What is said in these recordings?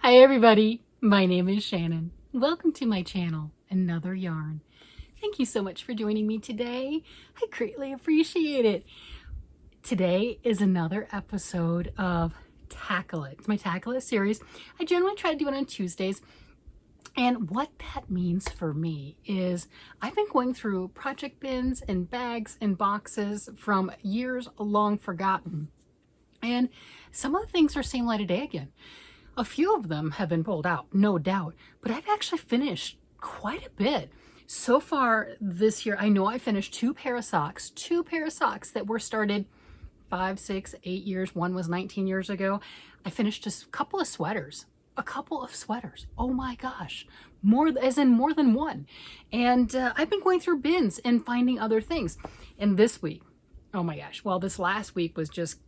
Hi everybody, my name is Shannon. Welcome to my channel, Another Yarn. Thank you so much for joining me today. I greatly appreciate it. Today is another episode of Tackle It. It's my Tackle It series. I generally try to do it on Tuesdays. And what that means for me is I've been going through project bins and bags and boxes from years long forgotten. And some of the things are seeing light of day again. A few of them have been pulled out, no doubt, but I've actually finished quite a bit. So far this year, I know I finished two pair of socks that were started 5, 6, 8 years. One was 19 years ago. I finished a couple of sweaters. Oh my gosh, more than one. And I've been going through bins and finding other things. And this week, oh my gosh, well, this last week was just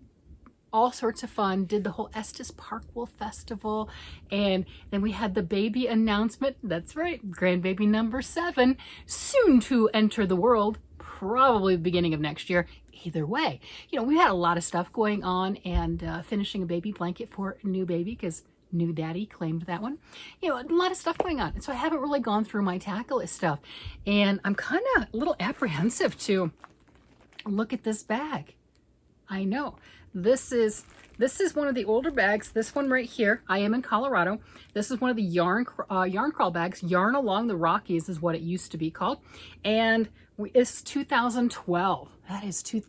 all sorts of fun. Did the whole Estes Parkville Festival, and then we had the baby announcement. That's right, grandbaby number 7, soon to enter the world, probably the beginning of next year. Either way, you know, we had a lot of stuff going on, and finishing a baby blanket for a new baby because new daddy claimed that one. You know, a lot of stuff going on. And so I haven't really gone through my Tackle It stuff, and I'm kind of a little apprehensive to look at this bag. I know. This is one of the older bags. This one right here. I am in Colorado. This is one of the yarn crawl bags. Yarn Along the Rockies is what it used to be called. And it's 2012.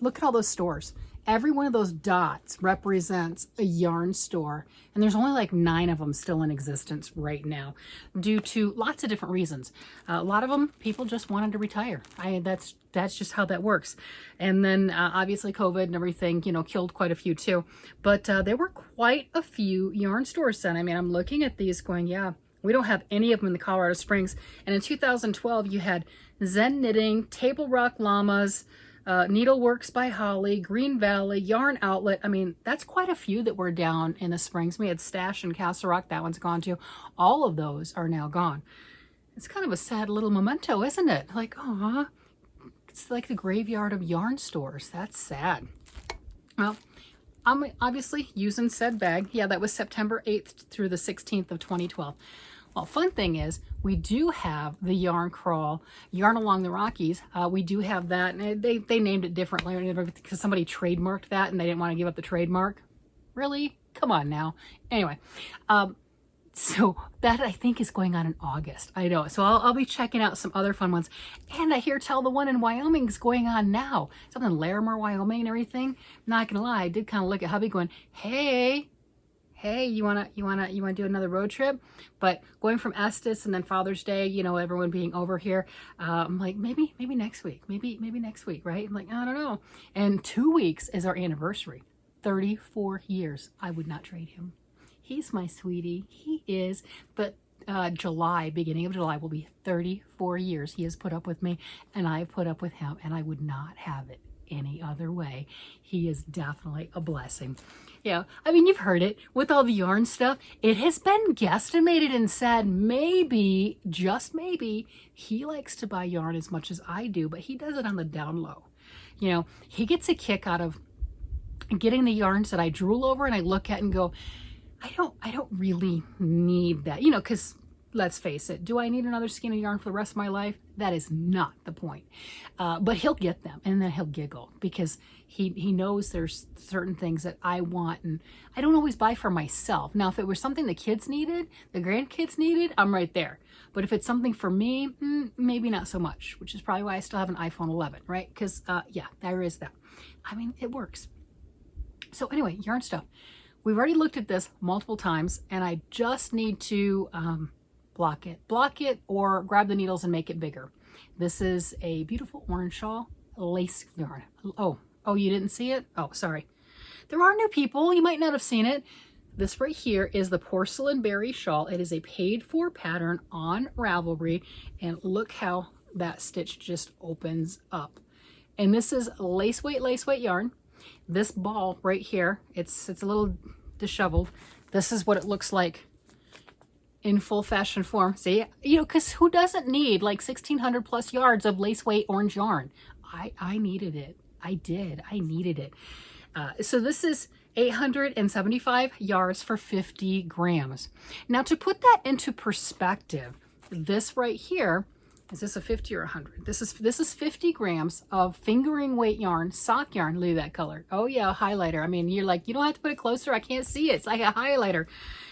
Look at all those stores. Every one of those dots represents a yarn store. And there's only like 9 of them still in existence right now due to lots of different reasons. A lot of them, people just wanted to retire. That's just how that works. And then obviously COVID and everything, you know, killed quite a few too. But there were quite a few yarn stores then. I mean, I'm looking at these going, yeah, we don't have any of them in the Colorado Springs. And in 2012, you had Zen Knitting, Table Rock Llamas, Needleworks by Holly, Green Valley, Yarn Outlet. I mean, that's quite a few that were down in the Springs. We had Stash and Castle Rock. That one's gone too. All of those are now gone. It's kind of a sad little memento, isn't it? Like, aw, it's like the graveyard of yarn stores. That's sad. Well, I'm obviously using said bag. Yeah, that was September 8th through the 16th of 2012. Well, fun thing is, we do have the Yarn Crawl, Yarn Along the Rockies. We do have that, and they named it differently because somebody trademarked that and they didn't want to give up the trademark. Really? Come on now. Anyway, so that I think is going on in August. I know. So I'll be checking out some other fun ones. And I hear tell the one in Wyoming is going on now. Something in Larimer, Wyoming and everything. Not gonna lie, I did kind of look at hubby going, hey, you wanna do another road trip? But going from Estes and then Father's Day, you know, everyone being over here, I'm like, maybe next week, maybe next week, right? I'm like, I don't know. And 2 weeks is our anniversary. 34 years. I would not trade him. He's my sweetie. He is. But beginning of July will be 34 years he has put up with me, and I've put up with him, and I would not have it any other way. He is definitely a blessing. Yeah, I mean, you've heard it with all the yarn stuff. It has been guesstimated and said maybe, just maybe, he likes to buy yarn as much as I do, but he does it on the down low. You know, he gets a kick out of getting the yarns that I drool over and I look at and go, I don't really need that, you know, because let's face it, do I need another skein of yarn for the rest of my life? That is not the point. But he'll get them and then he'll giggle because he knows there's certain things that I want and I don't always buy for myself. Now, if it were something the kids needed, the grandkids needed, I'm right there. But if it's something for me, maybe not so much, which is probably why I still have an iPhone 11, right? Because yeah, there is that. I mean, it works. So anyway, yarn stuff. We've already looked at this multiple times and I just need to block it or grab the needles and make it bigger. This is a beautiful orange shawl, lace yarn. Oh, you didn't see it? Oh, sorry. There are new people. You might not have seen it. This right here is the Porcelain Berry shawl. It is a paid for pattern on Ravelry. And look how that stitch just opens up. And this is lace weight yarn. This ball right here, it's a little disheveled. This is what it looks like in full fashion form. See, you know, because who doesn't need like 1,600 plus yards of lace weight orange yarn? I needed it. I did. I needed it. So this is 875 yards for 50 grams. Now to put that into perspective, this right here, is this a 50 or 100? This is 50 grams of fingering weight yarn, sock yarn. Look at that color. Oh yeah, a highlighter. I mean, you're like, you don't have to put it closer. I can't see it. It's like a highlighter.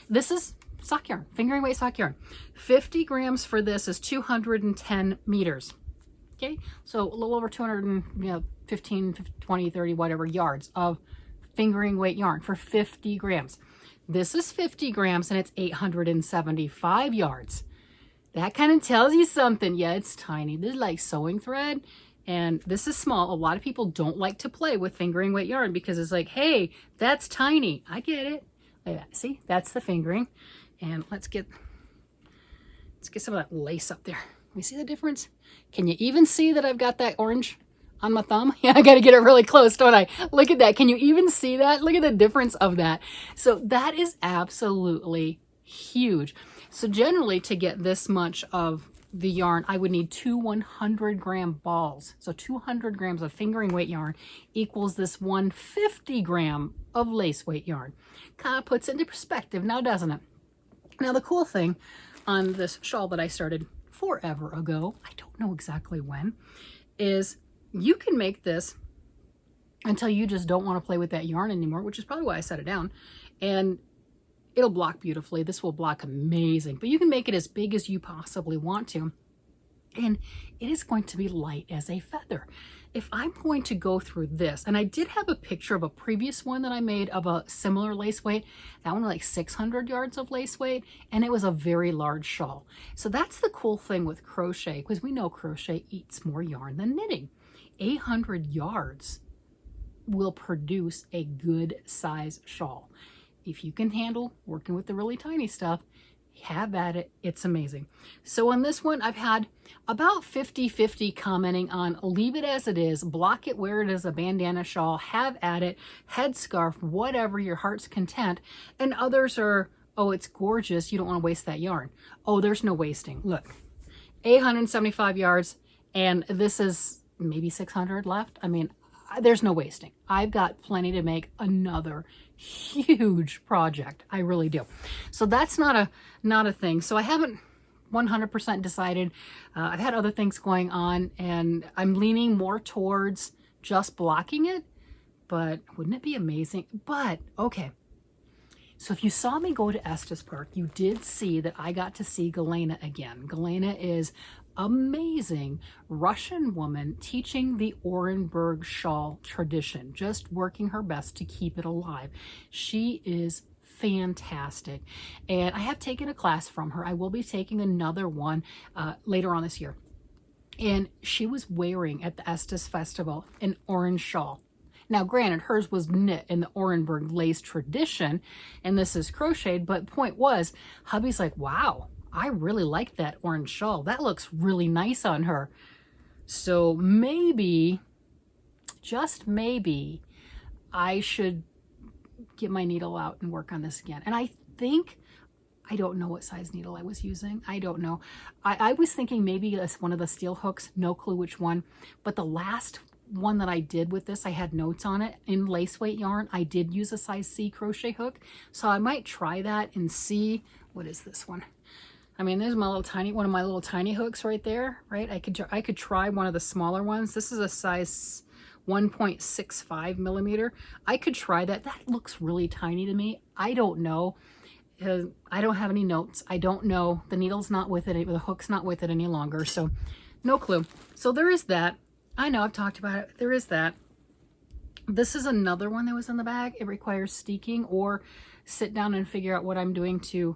This is sock yarn, fingering weight sock yarn. 50 grams for this is 210 meters. Okay, so a little over 215, 20, 30, whatever yards of fingering weight yarn for 50 grams. This is 50 grams and it's 875 yards. That kind of tells you something. Yeah, it's tiny. This is like sewing thread, and this is small. A lot of people don't like to play with fingering weight yarn because it's like, hey, that's tiny. I get it. Like that. See, that's the fingering. And let's get some of that lace up there. You see the difference? Can you even see that I've got that orange on my thumb? Yeah, I got to get it really close, don't I? Look at that. Can you even see that? Look at the difference of that. So that is absolutely huge. So generally, to get this much of the yarn, I would need 2 100-gram balls. So 200 grams of fingering weight yarn equals this 150 gram of lace weight yarn. Kind of puts it into perspective now, doesn't it? Now, the cool thing on this shawl that I started forever ago, I don't know exactly when, is you can make this until you just don't want to play with that yarn anymore, which is probably why I set it down. And it'll block beautifully. This will block amazing, but you can make it as big as you possibly want to. And it is going to be light as a feather. If I'm going to go through this, and I did have a picture of a previous one that I made of a similar lace weight, that one was like 600 yards of lace weight, and it was a very large shawl. So that's the cool thing with crochet, because we know crochet eats more yarn than knitting. 800 yards will produce a good size shawl. If you can handle working with the really tiny stuff, have at it. It's amazing. So on this one, I've had about 50-50 commenting on leave it as it is, block it where it is a bandana shawl, have at it, headscarf, whatever, your heart's content. And others are, oh, it's gorgeous. You don't want to waste that yarn. Oh, there's no wasting. Look, 875 yards, and this is maybe 600 left. I mean, there's no wasting. I've got plenty to make another huge project. I really do. So that's not a thing. So I haven't 100% decided. I've had other things going on, and I'm leaning more towards just blocking it. But wouldn't it be amazing? But okay. So if you saw me go to Estes Park, you did see that I got to see Galena again. Galena is amazing Russian woman teaching the Orenburg shawl tradition, just working her best to keep it alive. She is fantastic, and I have taken a class from her. I will be taking another one later on this year, and she was wearing at the Estes Festival an orange shawl. Now, granted, hers was knit in the Orenburg lace tradition, and this is crocheted, but point was, hubby's like, wow, I really like that orange shawl. That looks really nice on her. So maybe, just maybe, I should get my needle out and work on this again. And I think, I don't know what size needle I was using. I don't know. I was thinking maybe one of the steel hooks, no clue which one. But the last one that I did with this, I had notes on it in lace weight yarn. I did use a size C crochet hook. So I might try that and see, what is this one? I mean, there's my little tiny, one of my little tiny hooks right there, right? I could try one of the smaller ones. This is a size 1.65 millimeter. I could try that. That looks really tiny to me. I don't know. I don't have any notes. I don't know. The needle's not with it. The hook's not with it any longer. So no clue. So there is that. I know I've talked about it. There is that. This is another one that was in the bag. It requires steeking or sit down and figure out what I'm doing to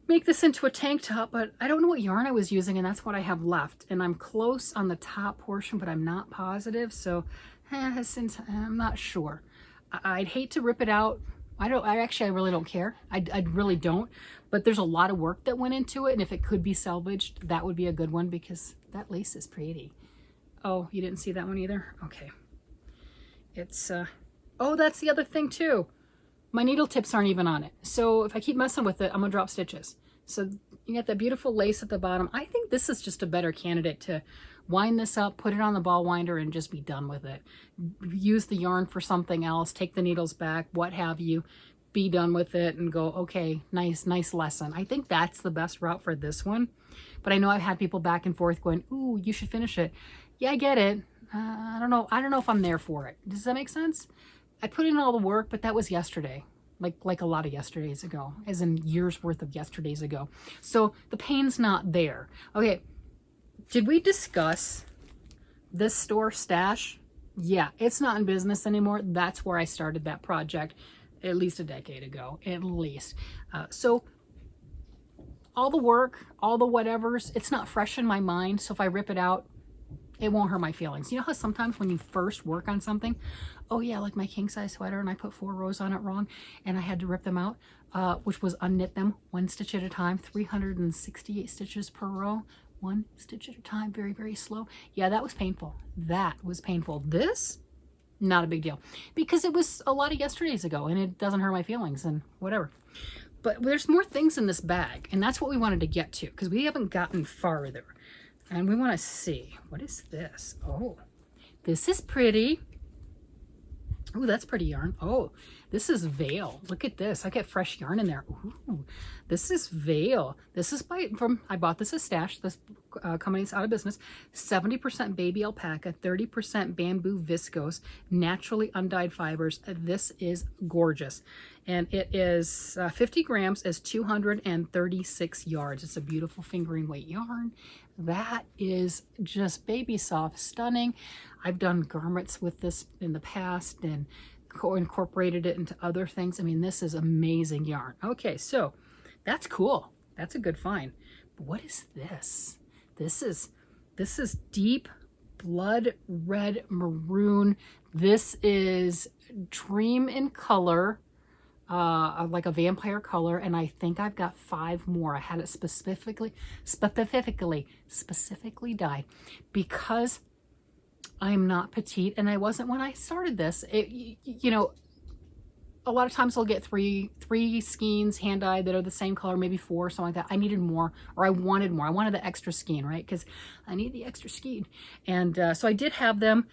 make this into a tank top, but I don't know what yarn I was using, and that's what I have left. And I'm close on the top portion, but I'm not positive. So since I'm not sure, I'd hate to rip it out. I really don't care. I really don't, but there's a lot of work that went into it. And if it could be salvaged, that would be a good one, because that lace is pretty. Oh, you didn't see that one either? Okay. It's, oh, that's the other thing too. My needle tips aren't even on it. So if I keep messing with it, I'm gonna drop stitches. So you got that beautiful lace at the bottom. I think this is just a better candidate to Wind this up, put it on the ball winder, and just be done with it. Use the yarn for something else, take the needles back, what have you, be done with it and go, okay, nice lesson. I think that's the best route for this one. But I know I've had people back and forth going, ooh, you should finish it. Yeah, I get it. I don't know if I'm there for it. Does that make sense? I put in all the work, but that was yesterday. Like a lot of yesterdays ago, as in years worth of yesterdays ago. So the pain's not there. Okay, did we discuss this store Stash? Yeah, it's not in business anymore. That's where I started that project at least a decade ago, at least. So all the work, all the whatevers, it's not fresh in my mind. So if I rip it out, it won't hurt my feelings. You know how sometimes when you first work on something, oh yeah, like my king size sweater, and I put 4 rows on it wrong and I had to rip them out, which was unknit them 1 stitch at a time, 368 stitches per row, 1 stitch at a time, very, very slow. Yeah, that was painful. That was painful. This, not a big deal, because it was a lot of yesterdays ago and it doesn't hurt my feelings and whatever. But there's more things in this bag, and that's what we wanted to get to, because we haven't gotten farther. And we want to see, what is this? Oh, this is pretty. Oh, that's pretty yarn. Oh, this is Veil. Look at this. I get fresh yarn in there. Ooh, this is Veil. This is I bought this as Stash. This company's out of business. 70% baby alpaca, 30% bamboo viscose, naturally undyed fibers. This is gorgeous. And it is 50 grams is 236 yards. It's a beautiful fingering weight yarn. That is just baby soft, stunning. I've done garments with this in the past and incorporated it into other things. I mean, this is amazing yarn. Okay, so that's cool. That's a good find. But what is this? This is deep blood red maroon. This is dream in color. Like a vampire color, and I think I've got 5 more. I had it specifically dyed because I'm not petite, and I wasn't when I started this. You know, a lot of times I'll get three skeins hand dyed that are the same color, maybe 4, something like that. I needed more, or I wanted more. I wanted the extra skein, right? Because I need the extra skein, and so I did have them.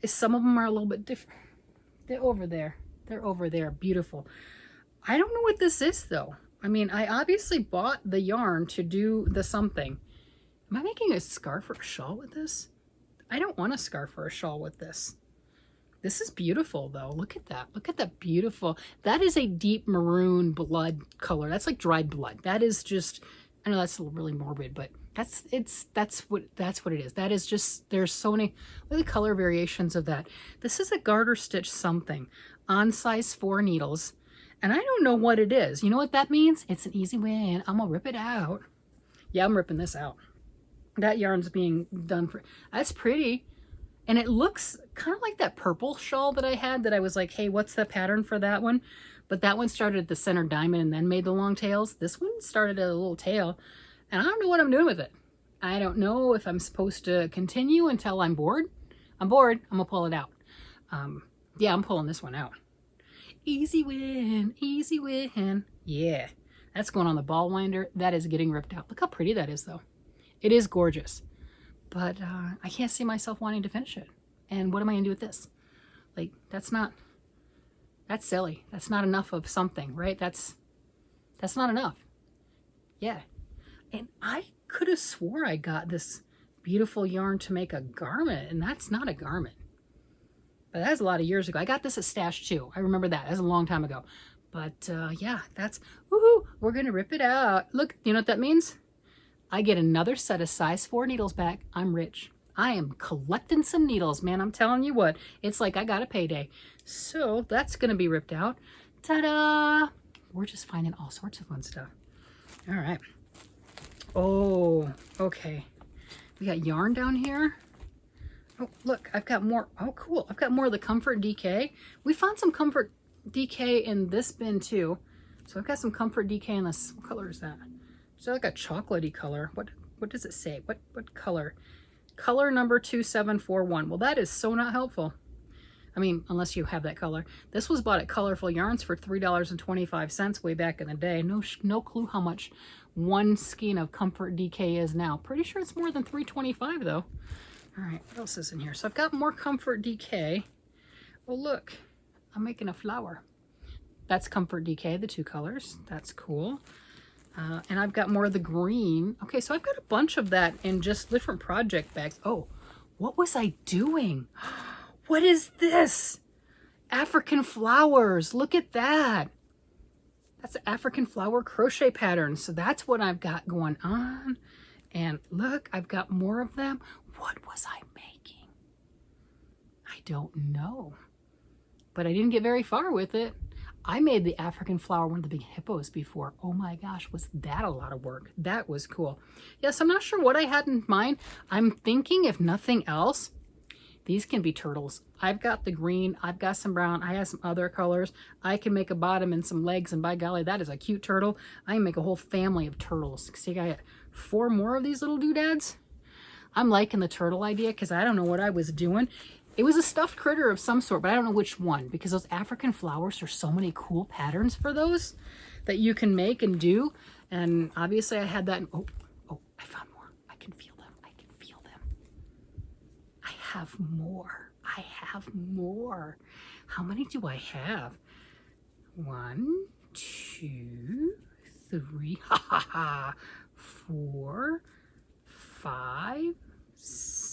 Some of them are a little bit different. They're over there. They're over there. Beautiful. I don't know what this is though. I mean, I obviously bought the yarn to do the something. Am I making a scarf or a shawl with this? I don't want a scarf or a shawl with this. This is beautiful though. Look at that. Look at that beautiful. That is a deep maroon blood color. That's like dried blood. That is just, I know that's really morbid, but that's what it is. That is just, there's so many really color variations of that. This is a garter stitch something on size 4 needles. And I don't know what it is. You know what that means? It's an easy win. I'm gonna rip it out. Yeah, I'm ripping this out. That yarn's being done for, that's pretty. And it looks kind of like that purple shawl that I had that I was like, hey, what's the pattern for that one? But that one started at the center diamond and then made the long tails. This one started at a little tail. And I don't know what I'm doing with it. I don't know if I'm supposed to continue until I'm bored. I'm bored. I'm gonna pull it out. Yeah, I'm pulling this one out. Easy win, easy win. Yeah, that's going on the ball winder. That is getting ripped out. Look how pretty that is though. It is gorgeous, but I can't see myself wanting to finish it. And what am I gonna do with this? Like, that's silly. That's not enough of something, right? That's not enough. Yeah, and I could have swore I got this beautiful yarn to make a garment, and that's not a garment. But that was a lot of years ago. I got this at Stash too. I remember that. That was a long time ago. But yeah, that's, woohoo, we're going to rip it out. Look, you know what that means? I get another set of size 4 needles back. I'm rich. I am collecting some needles, man. I'm telling you what. It's like I got a payday. So that's going to be ripped out. Ta-da! We're just finding all sorts of fun stuff. All right. Oh, okay. We got yarn down here. Oh, look, I've got more. Oh, cool. I've got more of the Comfort DK. We found some Comfort DK in this bin too. So I've got some Comfort DK in this. What color is that? Is that like a chocolatey color? What does it say? What color? Color number 2741. Well, that is so not helpful. I mean, unless you have that color. This was bought at Colorful Yarns for $3.25 way back in the day. No clue how much one skein of Comfort DK is now. Pretty sure it's more than $3.25 though. All right, what else is in here? So I've got more Comfort DK. Oh, look, I'm making a flower. That's Comfort DK, the 2 colors. That's cool. And I've got more of the green. Okay, so I've got a bunch of that in just different project bags. Oh, what was I doing? What is this? African flowers. Look at that. That's the African flower crochet pattern. So that's what I've got going on. And look, I've got more of them. What was I making? I don't know. But I didn't get very far with it. I made the African flower, one of the big hippos before. Oh my gosh, was that a lot of work. That was cool. Yes, I'm not sure what I had in mind. I'm thinking, if nothing else, these can be turtles. I've got the green, I've got some brown, I have some other colors. I can make a bottom and some legs, and by golly, that is a cute turtle. I can make a whole family of turtles. See, I got 4 more of these little doodads. I'm liking the turtle idea because I don't know what I was doing. It was a stuffed critter of some sort, but I don't know which one, because those African flowers, there's so many cool patterns for those that you can make and do. And obviously I had that. Oh, I found more. I can feel them. I can feel them. I have more. I have more. How many do I have? 1, 2, 3, 4, 5, 6.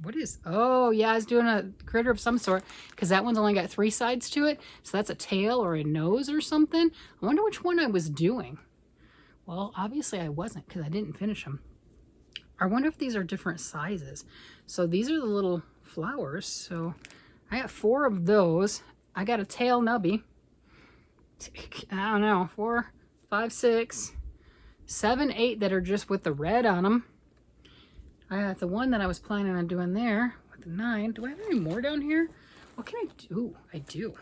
What is, oh yeah, I was doing a critter of some sort, because that one's only got 3 sides to it. So that's a tail or a nose or something. I wonder which one I was doing. Well, obviously I wasn't, because I didn't finish them. I wonder if these are different sizes. So these are the little flowers. So I got 4 of those. I got a tail nubby. I don't know, 4, 5, 6, 7, 8 that are just with the red on them. I got the one that I was planning on doing there with the 9. Do I have any more down here? What can I do? I do.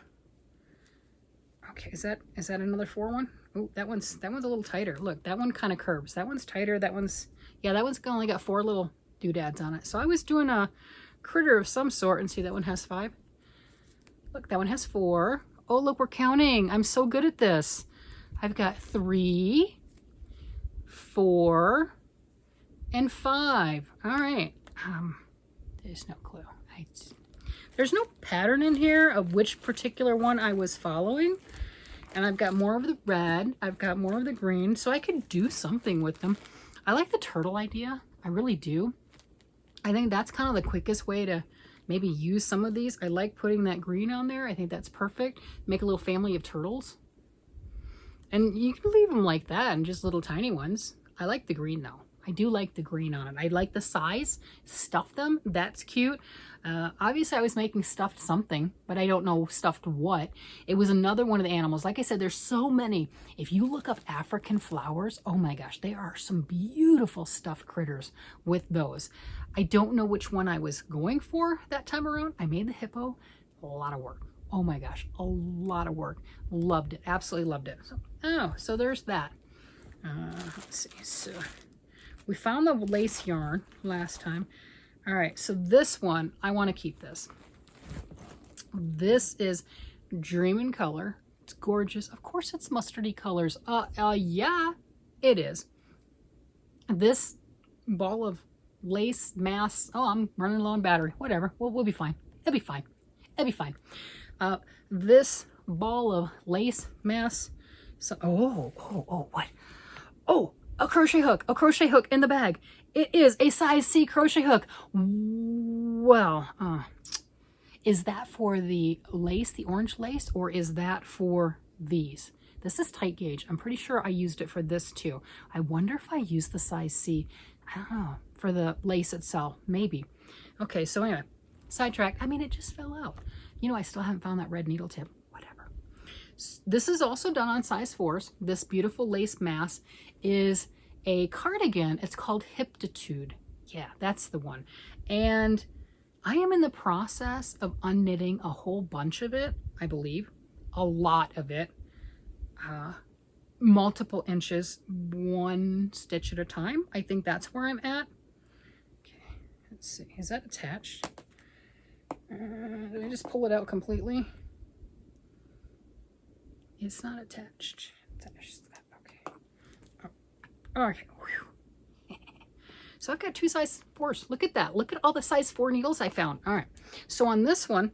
Okay, is that another 4 one? Oh, that one's a little tighter. Look, that one kind of curves. That one's tighter. That one's, yeah, that one's only got 4 little doodads on it. So I was doing a critter of some sort, and see, that one has 5. Look, that one has 4. Oh, look, we're counting. I'm so good at this. I've got 3, 4, and 5. All right. There's no clue. There's no pattern in here of which particular one I was following. And I've got more of the red. I've got more of the green. So I could do something with them. I like the turtle idea. I really do. I think that's kind of the quickest way to maybe use some of these. I like putting that green on there. I think that's perfect. Make a little family of turtles. And you can leave them like that and just little tiny ones. I like the green though. I do like the green on it. I like the size. Stuff them. That's cute. Obviously, I was making stuffed something, but I don't know stuffed what. It was another one of the animals. Like I said, there's so many. If you look up African flowers, oh my gosh, there are some beautiful stuffed critters with those. I don't know which one I was going for that time around. I made the hippo. A lot of work. Oh my gosh, a lot of work. Loved it. Absolutely loved it. So there's that. Let's see. So we found the lace yarn last time. All right, so this one, I want to keep this. This is Dream in Color. It's gorgeous. Of course it's mustardy colors. Yeah, it is. This ball of lace mass. Oh, I'm running low on battery. Whatever. We'll be fine. It'll be fine. It'll be fine. This ball of lace mass. So, what? Oh, a crochet hook in the bag. It is a size C crochet hook. Well, is that for the lace, the orange lace, or is that for these? This is tight gauge. I'm pretty sure I used it for this too. I wonder if I used the size C, I don't know, for the lace itself, maybe. Okay, so anyway, sidetrack. I mean, it just fell out. You know, I still haven't found that red needle tip. Whatever. This is also done on size 4s. This beautiful lace mass is a cardigan. It's called Hiptitude. Yeah, that's the one. And I am in the process of unknitting a whole bunch of it, I believe. A lot of it. Multiple inches, 1 stitch at a time. I think that's where I'm at. Okay, let's see. Is that attached? Did I just pull it out completely? It's not attached. Okay. Oh, okay. So I've got 2 size 4s. Look at that. Look at all the size 4 needles I found. All right. So on this one,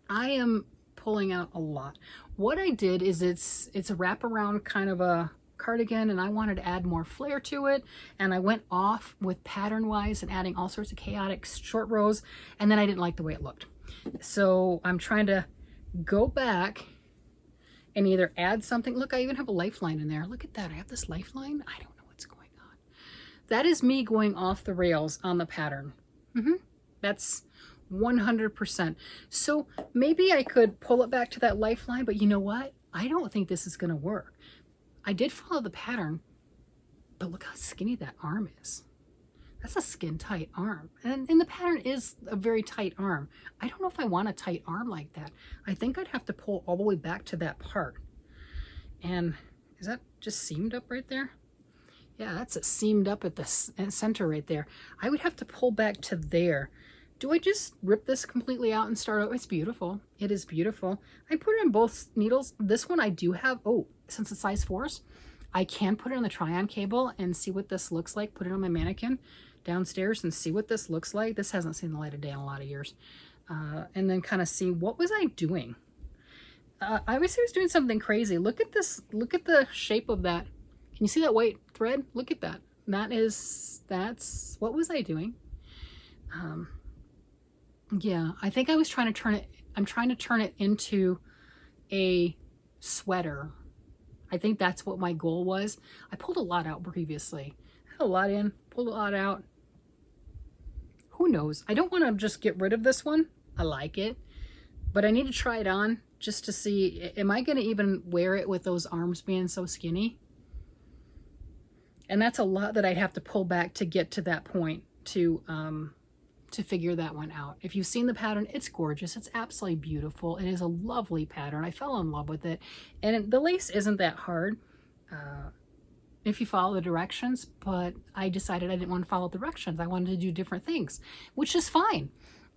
I am pulling out a lot. What I did is it's a wraparound kind of a cardigan, and I wanted to add more flair to it, and I went off with pattern wise and adding all sorts of chaotic short rows, and then I didn't like the way it looked. So I'm trying to go back and either add something. Look, I even have a lifeline in there. Look at that. I have this lifeline. I don't know what's going on. That is me going off the rails on the pattern. That's 100%. So maybe I could pull it back to that lifeline, but you know what? I don't think this is going to work. I did follow the pattern, but look how skinny that arm is. That's a skin tight arm. And the pattern is a very tight arm. I don't know if I want a tight arm like that. I think I'd have to pull all the way back to that part. And is that just seamed up right there? Yeah, that's it seamed up at the center right there. I would have to pull back to there. Do I just rip this completely out and start over? It's beautiful. It is beautiful. I put it on both needles. This one I do have, oh, since it's size 4s, I can put it on the try-on cable and see what this looks like. Put it on my mannequin downstairs and see what this looks like. This hasn't seen the light of day in a lot of years. And then kind of see, what was I doing? I obviously was doing something crazy. Look at this. Look at the shape of that. Can you see that white thread? Look at that. That's, what was I doing? Yeah, I think I was trying to turn it, I'm trying to turn it into a sweater. I think that's what my goal was. I pulled a lot out previously. I had a lot in, pulled a lot out. Who knows? I don't want to just get rid of this one. I like it, but I need to try it on just to see, am I going to even wear it with those arms being so skinny? And that's a lot that I'd have to pull back to get to that point to figure that one out. If you've seen the pattern, it's gorgeous. It's absolutely beautiful. It is a lovely pattern. I fell in love with it. And the lace isn't that hard if you follow the directions, but I decided I didn't want to follow directions. I wanted to do different things, which is fine.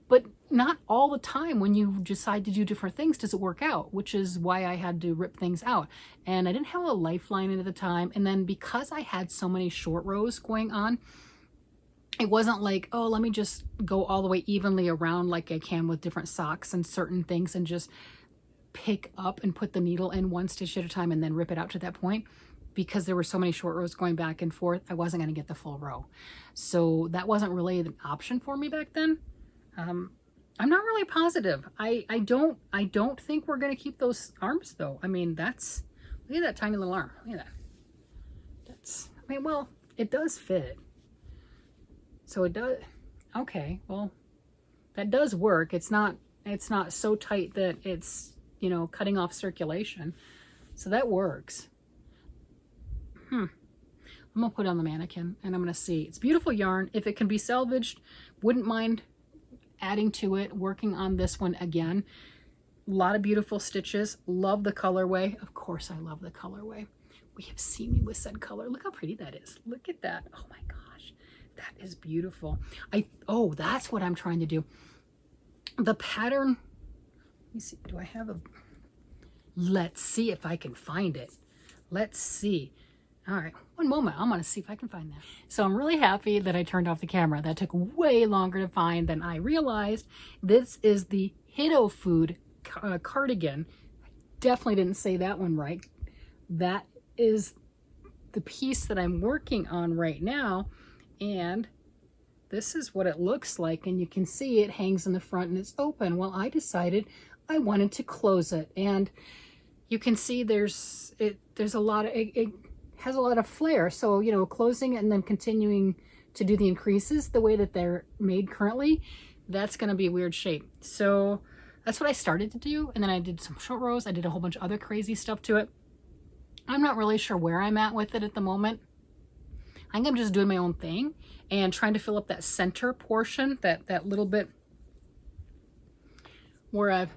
But not all the time when you decide to do different things does it work out, which is why I had to rip things out. And I didn't have a lifeline at the time. And then because I had so many short rows going on, it wasn't like, oh, let me just go all the way evenly around like I can with different socks and certain things and just pick up and put the needle in one stitch at a time and then rip it out to that point. Because there were so many short rows going back and forth, I wasn't going to get the full row. So that wasn't really an option for me back then. I'm not really positive. I don't think we're going to keep those arms though. I mean, look at that tiny little arm. Look at that. I mean, well, it does fit. So it does, okay, well, that does work. It's not so tight that it's, you know, cutting off circulation. So that works. I'm gonna put it on the mannequin and I'm gonna see. It's beautiful yarn. If it can be salvaged, wouldn't mind adding to it, working on this one again. A lot of beautiful stitches. Love the colorway. Of course I love the colorway. We have seen me with said color. Look how pretty that is. Look at that. Oh my gosh. That is beautiful. Oh, that's what I'm trying to do. The pattern, let me see, do I have a, let's see if I can find it. Let's see. All right, one moment. I'm going to see if I can find that. So I'm really happy that I turned off the camera. That took way longer to find than I realized. This is the Hiddo Food cardigan. Definitely didn't say that one right. That is the piece that I'm working on right now. And this is what it looks like. And you can see it hangs in the front and it's open. Well, I decided I wanted to close it. And you can see there's a lot of, it has a lot of flair. So, you know, closing it and then continuing to do the increases the way that they're made currently, that's going to be a weird shape. So that's what I started to do. And then I did some short rows. I did a whole bunch of other crazy stuff to it. I'm not really sure where I'm at with it at the moment. I think I'm just doing my own thing and trying to fill up that center portion, that little bit where I've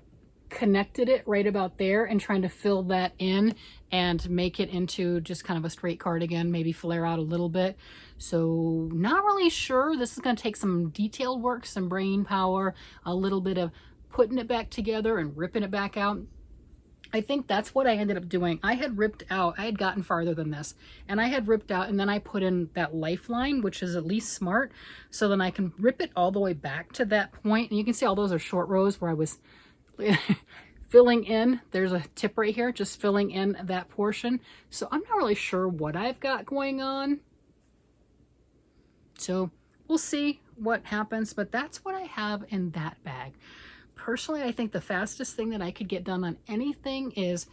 connected it right about there, and trying to fill that in and make it into just kind of a straight cardigan, maybe flare out a little bit. So not really sure. This is going to take some detailed work, some brain power, a little bit of putting it back together and ripping it back out. I think that's what I ended up doing. I had ripped out, I had gotten farther than this, and I had ripped out, and then I put in that lifeline, which is at least smart, so then I can rip it all the way back to that point. And you can see all those are short rows where I was filling in. There's a tip right here, just filling in that portion. So I'm not really sure what I've got going on. So we'll see what happens, but that's what I have in that bag. Personally, I think the fastest thing that I could get done on anything is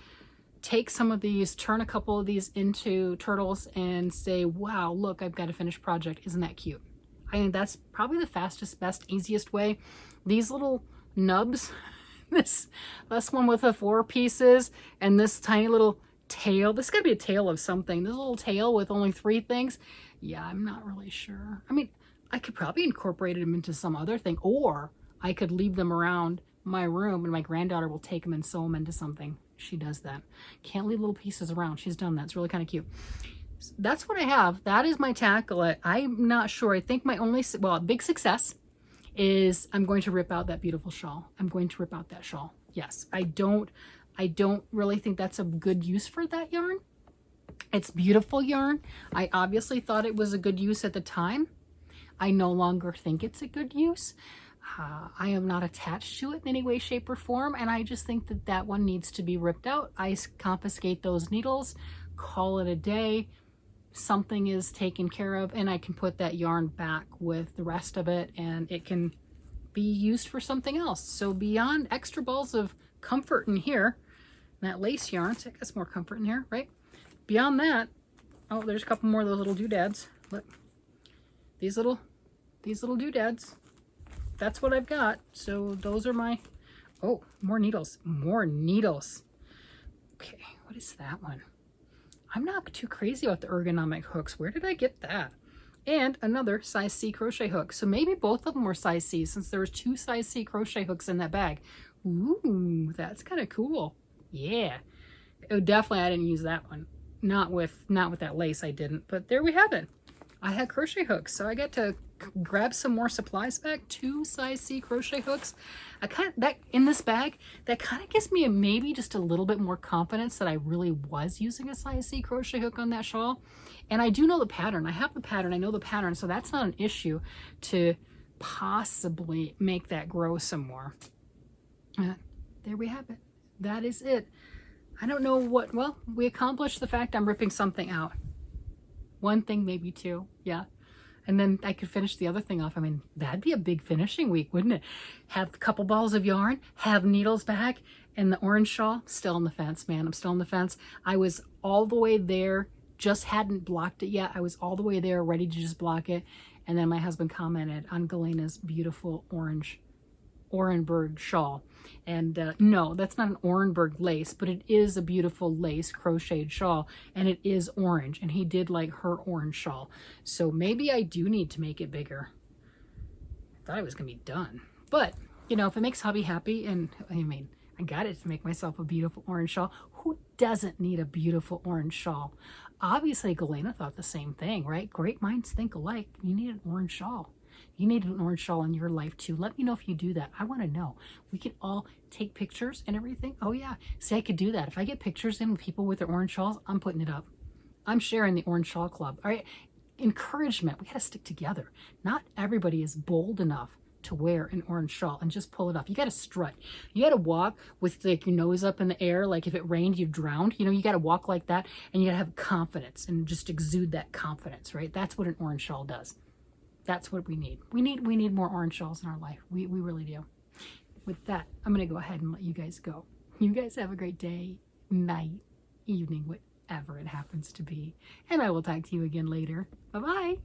take some of these, turn a couple of these into turtles and say, wow, look, I've got a finished project. Isn't that cute? I think that's probably the fastest, best, easiest way. These little nubs, this one with the 4 pieces and this tiny little tail. This got to be a tail of something. This little tail with only 3 things. Yeah, I'm not really sure. I mean, I could probably incorporate them into some other thing, or I could leave them around my room and my granddaughter will take them and sew them into something. She does that. Can't leave little pieces around. She's done that. It's really kind of cute. So that's what I have. That is my tackle. I'm not sure. I think my only, well, big success is I'm going to rip out that beautiful shawl. I'm going to rip out that shawl. Yes, I don't really think that's a good use for that yarn. It's beautiful yarn. I obviously thought it was a good use at the time. I no longer think it's a good use. I am not attached to it in any way, shape, or form, and I just think that that one needs to be ripped out. I confiscate those needles, call it a day, something is taken care of, and I can put that yarn back with the rest of it, and it can be used for something else. So beyond extra balls of comfort in here, that lace yarn, so it gets more comfort in here, right? Beyond that, oh, there's a couple more of those little doodads. Look, these little doodads. That's what I've got. So those are my, oh, more needles, more needles. Okay, what is that one? I'm not too crazy about the ergonomic hooks. Where did I get that? And another size C crochet hook. So maybe both of them were size C, since there was 2 size C crochet hooks in that bag. Ooh, that's kind of cool. Yeah. Oh, definitely I didn't use that one. Not with that lace, I didn't. But there we have it. I had crochet hooks, so I get to grab some more supplies back. 2 size C crochet hooks. That in this bag, that kind of gives me maybe just a little bit more confidence that I really was using a size C crochet hook on that shawl. And I do know the pattern. I have the pattern. I know the pattern, so that's not an issue to possibly make that grow some more. There we have it. That is it. I don't know what, well, we accomplished the fact I'm ripping something out. 1 thing, maybe 2, yeah. And then I could finish the other thing off. I mean, that'd be a big finishing week, wouldn't it? Have a couple balls of yarn, have needles back, and the orange shawl, still on the fence, man. I'm still on the fence. I was all the way there, just hadn't blocked it yet. I was all the way there, ready to just block it. And then my husband commented on Galena's beautiful Orenburg shawl. And no, that's not an Orenburg lace, but it is a beautiful lace crocheted shawl, and it is orange, and he did like her orange shawl. So maybe I do need to make it bigger. I thought it was gonna be done, but you know, if it makes hubby happy, and I mean, I got it to make myself a beautiful orange shawl. Who doesn't need a beautiful orange shawl? Obviously Galena thought the same thing, right? Great minds think alike. You need an orange shawl. You need an orange shawl in your life too. Let me know if you do that. I want to know. We can all take pictures and everything. Oh yeah, see, I could do that. If I get pictures in with people with their orange shawls, I'm putting it up. I'm sharing the Orange Shawl Club. All right, encouragement. We got to stick together. Not everybody is bold enough to wear an orange shawl and just pull it up. You got to strut. You got to walk with like your nose up in the air, like if it rained, you drowned. You know, you got to walk like that, and you got to have confidence and just exude that confidence, right? That's what an orange shawl does. That's what we need. We need more orange shawls in our life. We really do. With that, I'm going to go ahead and let you guys go. You guys have a great day, night, evening, whatever it happens to be. And I will talk to you again later. Bye-bye.